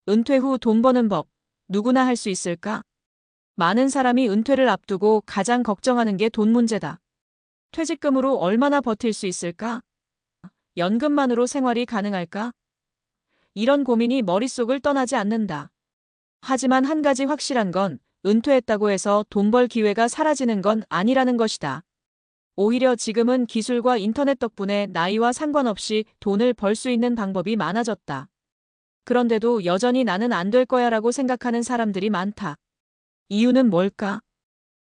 은퇴 후 돈 버는 법, 누구나 할 수 있을까? 많은 사람이 은퇴를 앞두고 가장 걱정하는 게 돈 문제다. 퇴직금으로 얼마나 버틸 수 있을까? 연금만으로 생활이 가능할까? 이런 고민이 머릿속을 떠나지 않는다. 하지만 한 가지 확실한 건 은퇴했다고 해서 돈 벌 기회가 사라지는 건 아니라는 것이다. 오히려 지금은 기술과 인터넷 덕분에 나이와 상관없이 돈을 벌 수 있는 방법이 많아졌다. 그런데도 여전히 나는 안 될 거야라고 생각하는 사람들이 많다. 이유는 뭘까?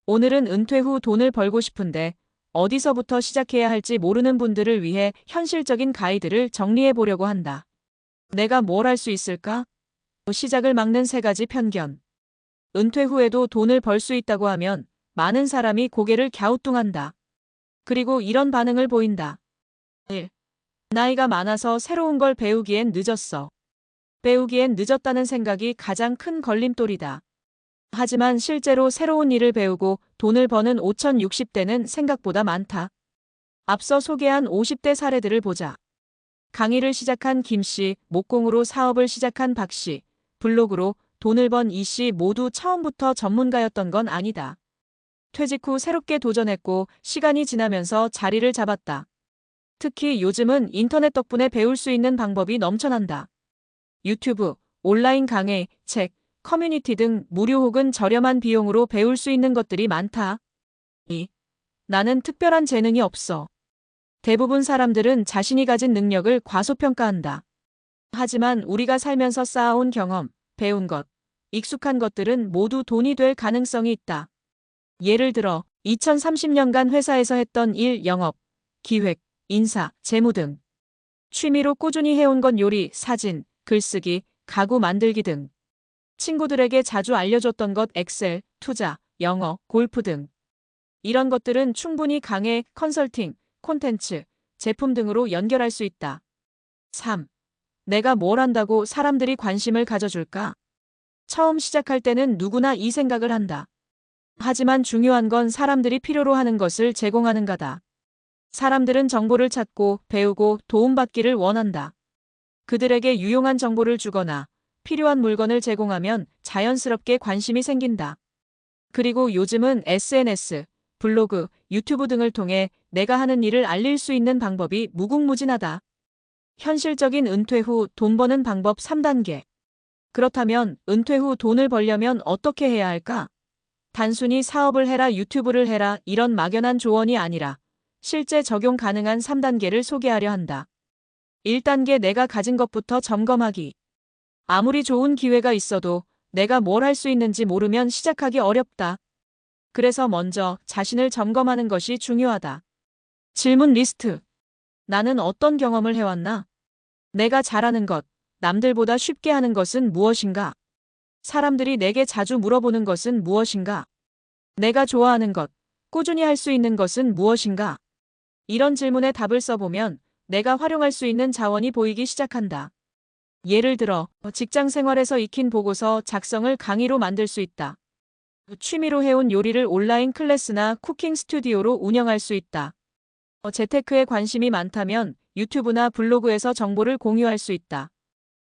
오늘은 은퇴 후 돈을 벌고 싶은데 어디서부터 시작해야 할지 모르는 분들을 위해 현실적인 가이드를 정리해 보려고 한다. 내가 뭘 할 수 있을까? 시작을 막는 세 가지 편견. 은퇴 후에도 돈을 벌 수 있다고 하면 많은 사람이 고개를 갸우뚱한다. 그리고 이런 반응을 보인다. 1. 나이가 많아서 새로운 걸 배우기엔 늦었어. 배우기엔 늦었다는 생각이 가장 큰 걸림돌이다. 하지만 실제로 새로운 일을 배우고 돈을 버는 5060대는 생각보다 많다. 앞서 소개한 50대 사례들을 보자. 강의를 시작한 김 씨, 목공으로 사업을 시작한 박 씨, 블로그로 돈을 번 이 씨 모두 처음부터 전문가였던 건 아니다. 퇴직 후 새롭게 도전했고 시간이 지나면서 자리를 잡았다. 특히 요즘은 인터넷 덕분에 배울 수 있는 방법이 넘쳐난다. 유튜브, 온라인 강의, 책, 커뮤니티 등 무료 혹은 저렴한 비용으로 배울 수 있는 것들이 많다. 2. 나는 특별한 재능이 없어. 대부분 사람들은 자신이 가진 능력을 과소평가한다. 하지만 우리가 살면서 쌓아온 경험, 배운 것, 익숙한 것들은 모두 돈이 될 가능성이 있다. 예를 들어 2030년간 회사에서 했던 일, 영업, 기획, 인사, 재무 등. 취미로 꾸준히 해온 건 요리, 사진, 글쓰기, 가구 만들기 등. 친구들에게 자주 알려줬던 것 엑셀, 투자, 영어, 골프 등. 이런 것들은 충분히 강의, 컨설팅, 콘텐츠, 제품 등으로 연결할 수 있다. 3. 내가 뭘 한다고 사람들이 관심을 가져줄까? 처음 시작할 때는 누구나 이 생각을 한다. 하지만 중요한 건 사람들이 필요로 하는 것을 제공하는가다. 사람들은 정보를 찾고 배우고 도움받기를 원한다. 그들에게 유용한 정보를 주거나 필요한 물건을 제공하면 자연스럽게 관심이 생긴다. 그리고 요즘은 SNS, 블로그, 유튜브 등을 통해 내가 하는 일을 알릴 수 있는 방법이 무궁무진하다. 현실적인 은퇴 후 돈 버는 방법 3단계. 그렇다면 은퇴 후 돈을 벌려면 어떻게 해야 할까? 단순히 사업을 해라, 유튜브를 해라 이런 막연한 조언이 아니라 실제 적용 가능한 3단계를 소개하려 한다. 1단계 내가 가진 것부터 점검하기. 아무리 좋은 기회가 있어도 내가 뭘 할 수 있는지 모르면 시작하기 어렵다. 그래서 먼저 자신을 점검하는 것이 중요하다. 질문 리스트. 나는 어떤 경험을 해왔나? 내가 잘하는 것, 남들보다 쉽게 하는 것은 무엇인가? 사람들이 내게 자주 물어보는 것은 무엇인가? 내가 좋아하는 것, 꾸준히 할 수 있는 것은 무엇인가? 이런 질문에 답을 써보면 내가 활용할 수 있는 자원이 보이기 시작한다. 예를 들어, 직장 생활에서 익힌 보고서 작성을 강의로 만들 수 있다. 취미로 해온 요리를 온라인 클래스나 쿠킹 스튜디오로 운영할 수 있다. 재테크에 관심이 많다면 유튜브나 블로그에서 정보를 공유할 수 있다.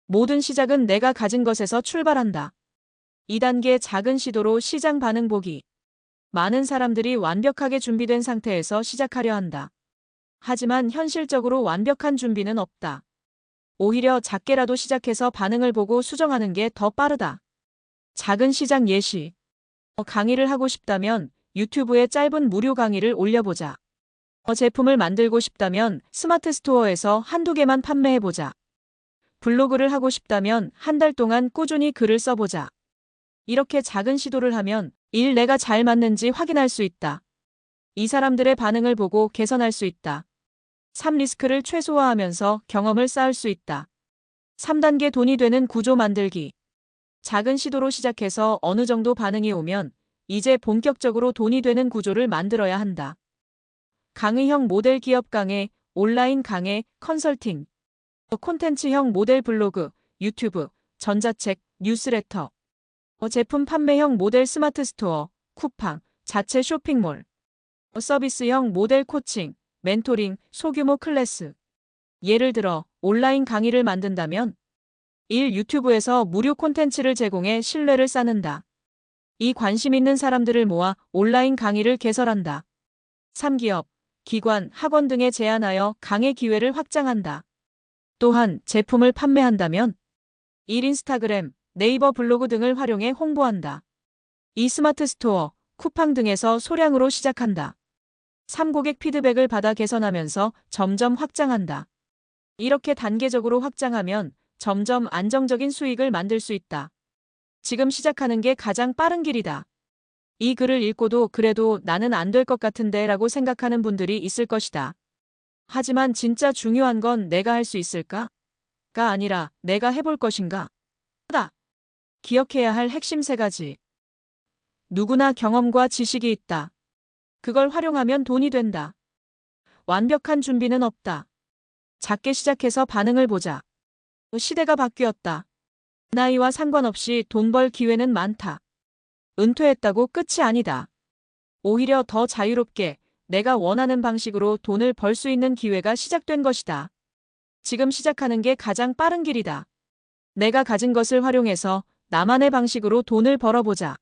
모든 시작은 내가 가진 것에서 출발한다. 2단계 작은 시도로 시장 반응 보기. 많은 사람들이 완벽하게 준비된 상태에서 시작하려 한다. 하지만 현실적으로 완벽한 준비는 없다. 오히려 작게라도 시작해서 반응을 보고 수정하는 게 더 빠르다. 작은 시작 예시. 강의를 하고 싶다면 유튜브에 짧은 무료 강의를 올려보자. 제품을 만들고 싶다면 스마트 스토어에서 한두 개만 판매해보자. 블로그를 하고 싶다면 한 달 동안 꾸준히 글을 써보자. 이렇게 작은 시도를 하면 내가 잘 맞는지 확인할 수 있다. 이 사람들의 반응을 보고 개선할 수 있다. 3. 리스크를 최소화하면서 경험을 쌓을 수 있다. 3단계 돈이 되는 구조 만들기. 작은 시도로 시작해서 어느 정도 반응이 오면 이제 본격적으로 돈이 되는 구조를 만들어야 한다. 강의형 모델 기업 강의, 온라인 강의, 컨설팅. 콘텐츠형 모델 블로그, 유튜브, 전자책, 뉴스레터. 제품 판매형 모델 스마트 스토어, 쿠팡, 자체 쇼핑몰. 서비스형 모델 코칭, 멘토링, 소규모 클래스. 예를 들어 온라인 강의를 만든다면 1. 유튜브에서 무료 콘텐츠를 제공해 신뢰를 쌓는다. 2. 관심 있는 사람들을 모아 온라인 강의를 개설한다. 3. 기업, 기관, 학원 등에 제안하여 강의 기회를 확장한다. 또한 제품을 판매한다면 1. 인스타그램, 네이버 블로그 등을 활용해 홍보한다. 2. 스마트 스토어, 쿠팡 등에서 소량으로 시작한다. 3. 고객 피드백을 받아 개선하면서 점점 확장한다. 이렇게 단계적으로 확장하면 점점 안정적인 수익을 만들 수 있다. 지금 시작하는 게 가장 빠른 길이다. 이 글을 읽고도 그래도 나는 안 될 것 같은데 라고 생각하는 분들이 있을 것이다. 하지만 진짜 중요한 건 내가 할 수 있을까? 가 아니라 내가 해볼 것인가? 다. 기억해야 할 핵심 3가지. 누구나 경험과 지식이 있다. 그걸 활용하면 돈이 된다. 완벽한 준비는 없다. 작게 시작해서 반응을 보자. 시대가 바뀌었다. 나이와 상관없이 돈 벌 기회는 많다. 은퇴했다고 끝이 아니다. 오히려 더 자유롭게 내가 원하는 방식으로 돈을 벌 수 있는 기회가 시작된 것이다. 지금 시작하는 게 가장 빠른 길이다. 내가 가진 것을 활용해서 나만의 방식으로 돈을 벌어보자.